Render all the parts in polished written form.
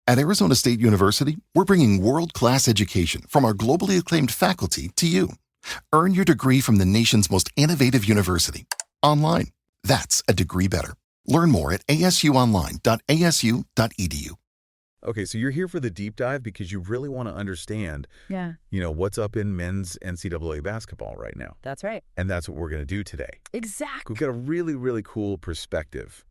At Arizona State University, we're bringing world-class education from our globally acclaimed faculty to you. Earn your degree from the nation's most innovative university. Online. That's a degree better. Learn more at asuonline.asu.edu. Okay, so you're here for the deep dive because you really want to understand, what's up in men's NCAA basketball right now. That's right. And that's what we're going to do today. Exactly. We've got a really, really cool perspective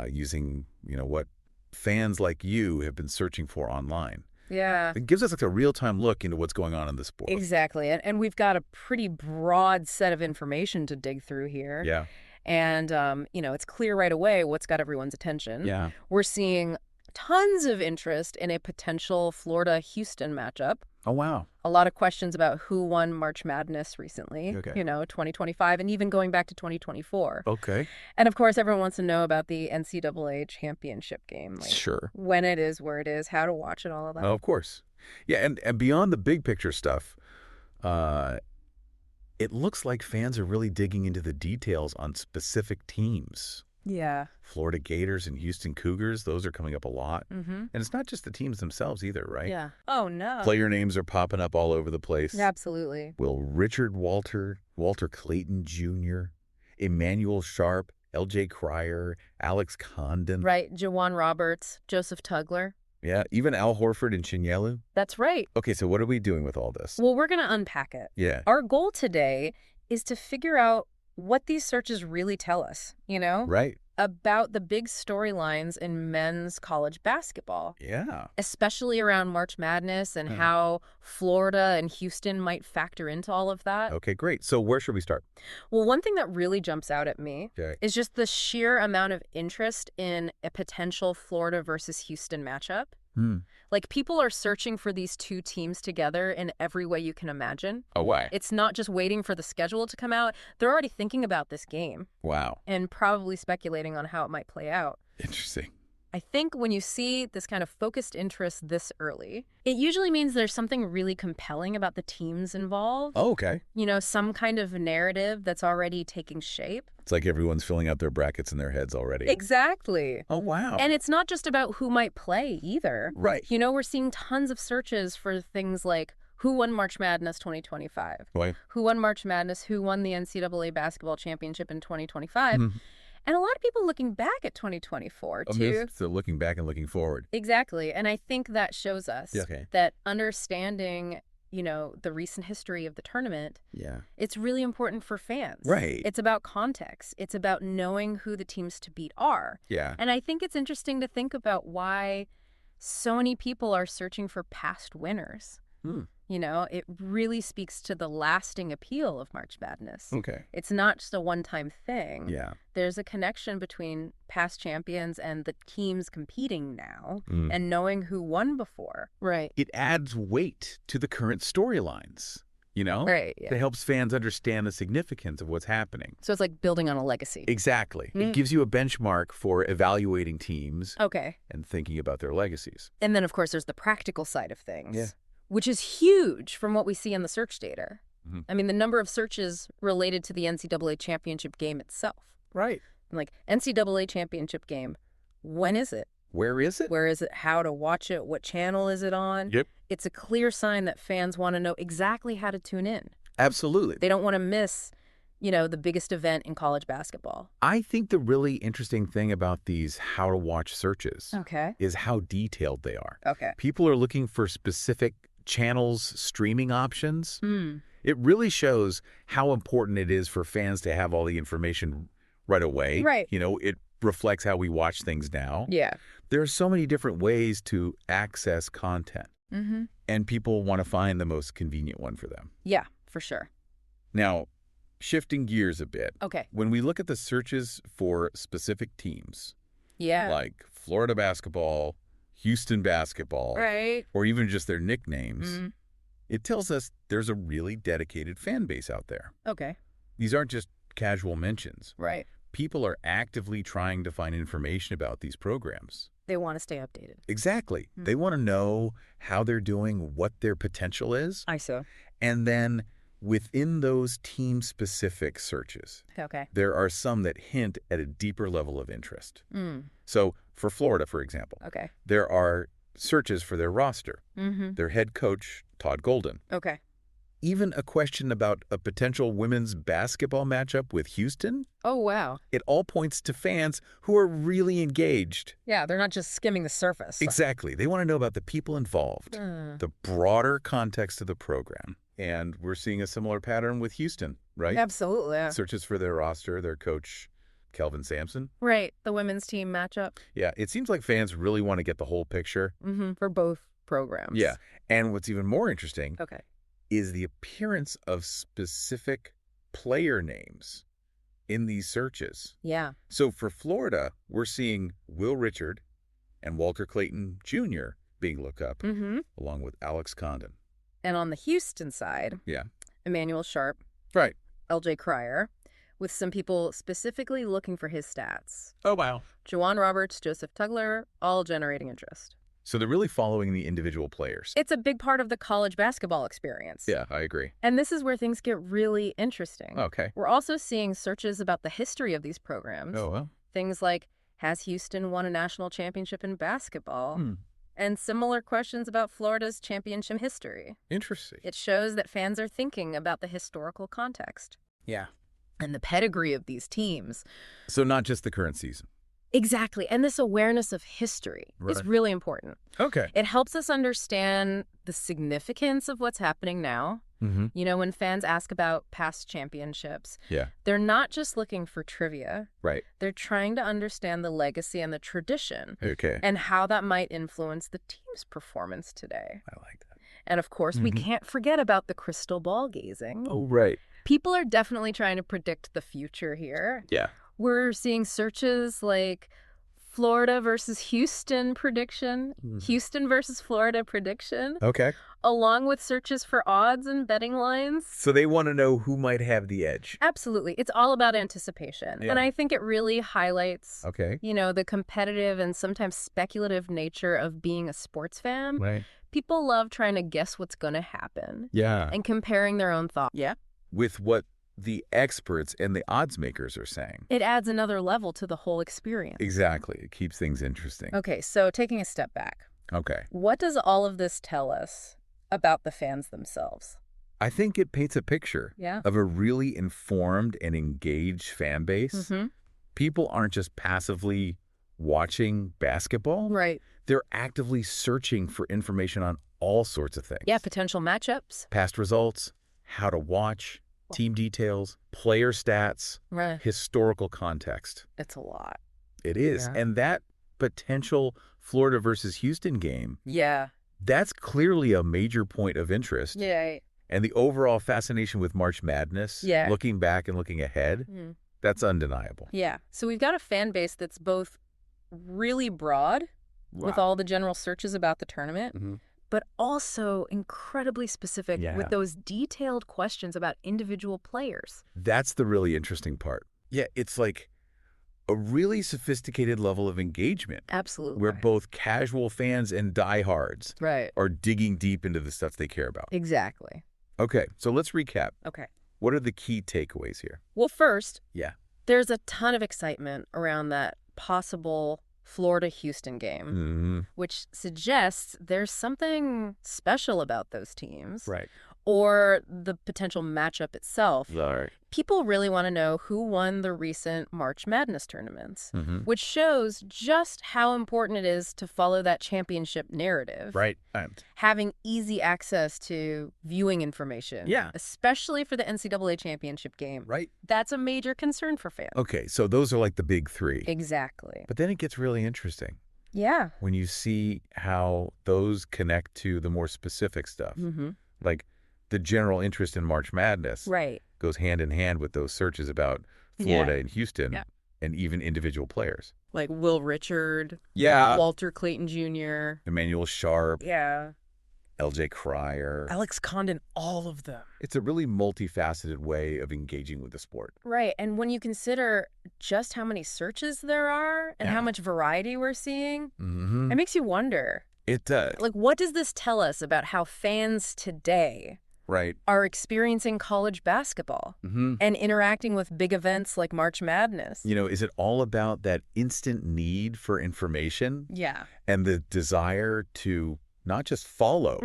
using, what fans like you have been searching for online. Yeah. It gives us like a real-time look into what's going on in the sport. Exactly. And we've got a pretty broad set of information to dig through here. Yeah. And, it's clear right away what's got everyone's attention. Yeah. We're seeing tons of interest in a potential Florida-Houston matchup. Oh, wow. A lot of questions about who won March Madness recently, 2025, and even going back to 2024. Okay. And, of course, everyone wants to know about the NCAA championship game. Sure. When it is, where it is, how to watch it, all of that. Oh, of course. Yeah, and beyond the big picture stuff, it looks like fans are really digging into the details on specific teams. Yeah. Florida Gators and Houston Cougars, those are coming up a lot. Mm-hmm. And it's not just the teams themselves either, right? Yeah. Oh, no. Player names are popping up all over the place. Absolutely. Will Richard Walter Clayton Jr., Emmanuel Sharp, L.J. Cryer, Alex Condon. Right. Jawan Roberts, Joseph Tugler. Yeah, even Al Horford and Chinyelu. That's right. Okay, so what are we doing with all this? Well, we're going to unpack it. Yeah. Our goal today is to figure out what these searches really tell us, Right. about the big storylines in men's college basketball. Yeah. Especially around March Madness and how Florida and Houston might factor into all of that. Okay, great. So where should we start? Well, one thing that really jumps out at me is just the sheer amount of interest in a potential Florida versus Houston matchup. Like, people are searching for these two teams together in every way you can imagine. Oh, why? It's not just waiting for the schedule to come out. They're already thinking about this game. Wow. And probably speculating on how it might play out. Interesting. I think when you see this kind of focused interest this early, it usually means there's something really compelling about the teams involved. Oh, okay. Some kind of narrative that's already taking shape. It's like everyone's filling out their brackets in their heads already. Exactly. Oh, wow. And it's not just about who might play either. Right. We're seeing tons of searches for things like who won March Madness 2025? Why? Who won March Madness? Who won the NCAA basketball championship in 2025? And a lot of people looking back at 2024, too. So looking back and looking forward. Exactly. And I think that shows us that understanding, the recent history of the tournament, it's really important for fans. Right. It's about context. It's about knowing who the teams to beat are. Yeah. And I think it's interesting to think about why so many people are searching for past winners. It really speaks to the lasting appeal of March Madness. Okay. It's not just a one-time thing. Yeah. There's a connection between past champions and the teams competing now and knowing who won before. Right. It adds weight to the current storylines, Right. Yeah. It helps fans understand the significance of what's happening. So it's like building on a legacy. Exactly. It gives you a benchmark for evaluating teams Okay. and thinking about their legacies. And then, of course, there's the practical side of things. Yeah. Which is huge from what we see in the search data. I mean, the number of searches related to the NCAA championship game itself. Right. Like, NCAA championship game, when is it? Where is it? Where is it? How to watch it? What channel is it on? Yep. It's a clear sign that fans want to know exactly how to tune in. Absolutely. They don't want to miss, the biggest event in college basketball. I think the really interesting thing about these how to watch searches is how detailed they are. Okay. People are looking for specific channels, streaming options. It really shows how important it is for fans to have all the information right away. Right. It reflects how we watch things now. Yeah. There are so many different ways to access content. And people want to find the most convenient one for them. Yeah, for sure. Now, shifting gears a bit. Okay. When we look at the searches for specific teams, Yeah. like Florida basketball, Houston basketball, Right. or even just their nicknames, it tells us there's a really dedicated fan base out there. Okay. These aren't just casual mentions. Right. People are actively trying to find information about these programs. They want to stay updated. Exactly. They want to know how they're doing, what their potential is. I see. And then within those team-specific searches, Okay. there are some that hint at a deeper level of interest. So for Florida, for example, Okay. there are searches for their roster, their head coach, Todd Golden. Okay. Even a question about a potential women's basketball matchup with Houston. Oh, wow. It all points to fans who are really engaged. Yeah, they're not just skimming the surface. Exactly. They want to know about the people involved, the broader context of the program. And we're seeing a similar pattern with Houston, right? Absolutely. Yeah. Searches for their roster, their coach, Kelvin Sampson. Right, the women's team matchup. Yeah, it seems like fans really want to get the whole picture. For both programs. Yeah, and what's even more interesting Okay. is the appearance of specific player names in these searches. Yeah. So for Florida, we're seeing Will Richard and Walter Clayton Jr. being looked up, along with Alex Condon. And on the Houston side, Emmanuel Sharp, Right. LJ Cryer, with some people specifically looking for his stats. Oh, wow. Juwan Roberts, Joseph Tugler, all generating interest. So they're really following the individual players. It's a big part of the college basketball experience. Yeah, I agree. And this is where things get really interesting. Okay. We're also seeing searches about the history of these programs. Oh, well. Things like, has Houston won a national championship in basketball? And similar questions about Florida's championship history. Interesting. It shows that fans are thinking about the historical context. Yeah. And the pedigree of these teams. So not just the current season. Exactly. And this awareness of history is really important. Okay. It helps us understand the significance of what's happening now. You know, when fans ask about past championships, they're not just looking for trivia. Right. They're trying to understand the legacy and the tradition. Okay. And how that might influence the team's performance today. I like that. And of course, we can't forget about the crystal ball gazing. Oh, right. People are definitely trying to predict the future here. Yeah. We're seeing searches like Florida versus Houston prediction, Houston versus Florida prediction, Okay. along with searches for odds and betting lines. So they want to know who might have the edge. Absolutely. It's all about anticipation. Yeah. And I think it really highlights, Okay. you know, the competitive and sometimes speculative nature of being a sports fan. Right. People love trying to guess what's going to happen Yeah. and comparing their own thoughts. Yeah. With what the experts and the odds makers are saying. It adds another level to the whole experience. Exactly. It keeps things interesting. Okay, so taking a step back, Okay. what does all of this tell us about the fans themselves? I think it paints a picture of a really informed and engaged fan base. People aren't just passively watching basketball. Right. They're actively searching for information on all sorts of things. Yeah, potential matchups. Past results, how to watch, team details, player stats, Right. historical context. It's a lot. It is. Yeah. And that potential Florida versus Houston game, Yeah. that's clearly a major point of interest. Yeah. And the overall fascination with March Madness, looking back and looking ahead, that's undeniable. Yeah. So we've got a fan base that's both really broad with all the general searches about the tournament, but also incredibly specific with those detailed questions about individual players. That's the really interesting part. Yeah, it's like a really sophisticated level of engagement. Absolutely. Where both casual fans and diehards are digging deep into the stuff they care about. Exactly. Okay, so let's recap. Okay. What are the key takeaways here? Well, first, Yeah. there's a ton of excitement around that possible Florida-Houston game, which suggests there's something special about those teams. Right. Or the potential matchup itself. Right. People really want to know who won the recent March Madness tournaments, which shows just how important it is to follow that championship narrative. Right. Having easy access to viewing information. Yeah. Especially for the NCAA championship game. Right. That's a major concern for fans. Okay, so those are like the big three. Exactly. But then it gets really interesting. Yeah. When you see how those connect to the more specific stuff. Like the general interest in March Madness goes hand in hand with those searches about Florida and Houston and even individual players. Like Will Richard, Walter Clayton Jr., Emmanuel Sharp, LJ Cryer, Alex Condon, all of them. It's a really multifaceted way of engaging with the sport. Right. And when you consider just how many searches there are and how much variety we're seeing, it makes you wonder. It does. Like, what does this tell us about how fans today are experiencing college basketball and interacting with big events like March Madness. Is it all about that instant need for information? Yeah. And the desire to not just follow,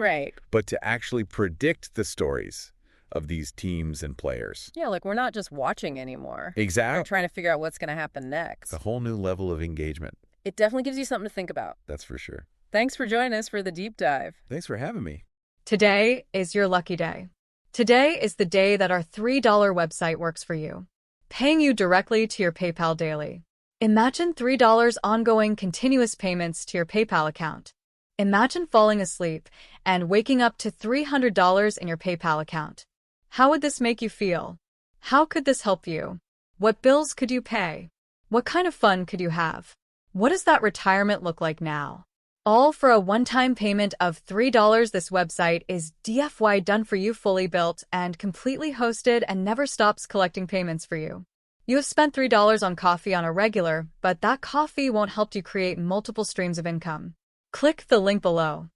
but to actually predict the stories of these teams and players. Yeah, like we're not just watching anymore. Exactly. We're trying to figure out what's going to happen next. It's a whole new level of engagement. It definitely gives you something to think about. That's for sure. Thanks for joining us for the deep dive. Thanks for having me. Today is your lucky day. Today is the day that our $3 website works for you, paying you directly to your PayPal daily. Imagine $3 ongoing continuous payments to your PayPal account. Imagine falling asleep and waking up to $300 in your PayPal account. How would this make you feel? How could this help you? What bills could you pay? What kind of fun could you have? What does that retirement look like now? All for a one-time payment of $3. This website is DFY done for you, fully built and completely hosted, and never stops collecting payments for you. You have spent $3 on coffee on a regular, but that coffee won't help you create multiple streams of income. Click the link below.